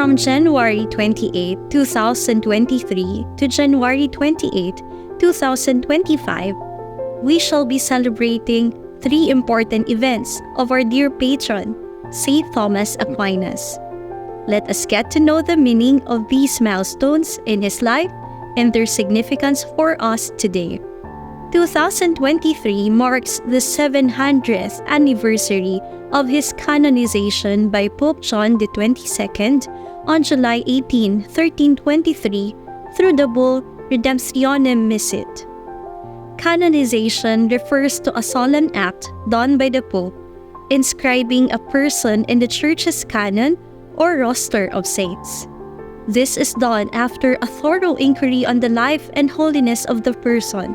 From January 28, 2023 to January 28, 2025, we shall be celebrating 3 important events of our dear patron, St. Thomas Aquinas. Let us get to know the meaning of these milestones in his life and their significance for us today. 2023 marks the 700th anniversary of his canonization by Pope John XXII on July 18, 1323 through the bull Redemptionem Missit. Canonization refers to a solemn act done by the Pope, inscribing a person in the Church's canon or roster of saints. This is done after a thorough inquiry on the life and holiness of the person.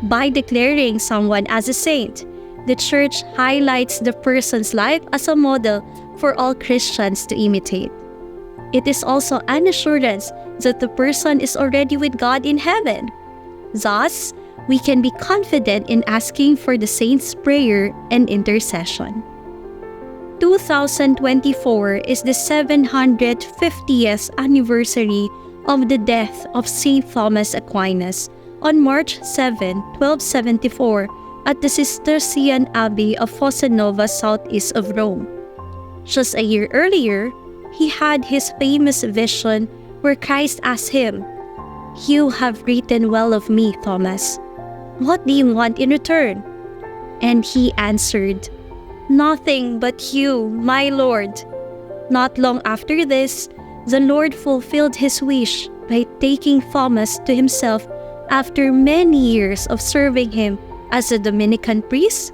By declaring someone as a saint, the Church highlights the person's life as a model for all Christians to imitate. It is also an assurance that the person is already with God in heaven. Thus, we can be confident in asking for the saint's prayer and intercession. 2024 is the 750th anniversary of the death of St. Thomas Aquinas on March 7, 1274 at the Cistercian Abbey of Fossa Nova southeast of Rome. Just a year earlier, he had his famous vision where Christ asked him, "You have written well of me, Thomas. What do you want in return?" And he answered, "Nothing but you, my Lord." Not long after this, the Lord fulfilled his wish by taking Thomas to himself after many years of serving him as a Dominican priest,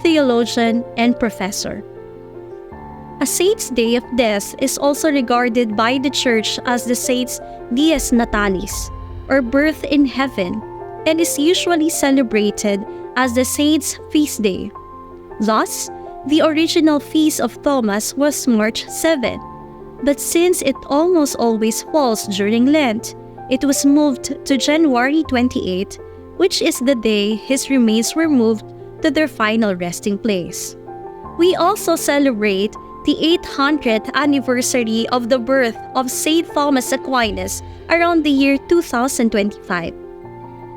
theologian, and professor. A saint's day of death is also regarded by the Church as the saint's Dies Natalis, or birth in heaven, and is usually celebrated as the saint's feast day. Thus, the original feast of Thomas was March 7, but since it almost always falls during Lent, it was moved to January 28, which is the day his remains were moved to their final resting place. We also celebrate the 800th anniversary of the birth of St. Thomas Aquinas around the year 2025.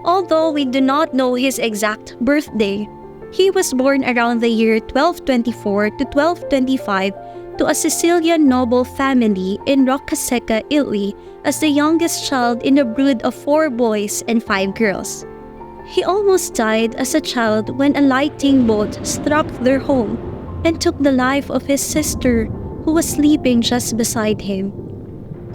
Although we do not know his exact birthday, he was born around the year 1224 to 1225 to a Sicilian noble family in Roccasecca, Italy, as the youngest child in a brood of 4 boys and 5 girls. He almost died as a child when a lightning bolt struck their home and took the life of his sister, who was sleeping just beside him.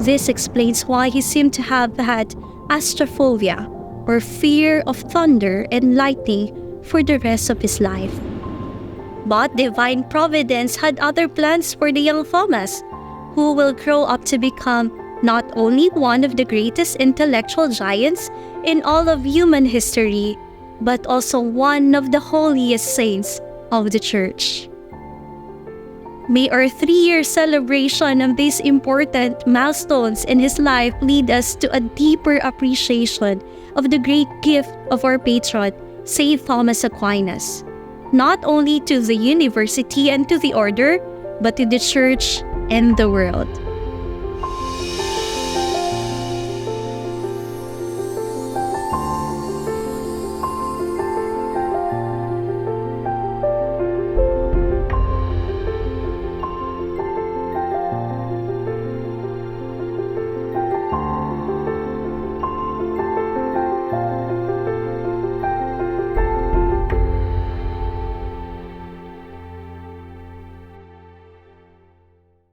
This explains why he seemed to have had astrophobia, or fear of thunder and lightning, for the rest of his life. But divine providence had other plans for the young Thomas, who will grow up to become not only one of the greatest intellectual giants in all of human history, but also one of the holiest saints of the Church. May our 3-year celebration of these important milestones in his life lead us to a deeper appreciation of the great gift of our patron, St. Thomas Aquinas, not only to the university and to the order, but to the Church and the world.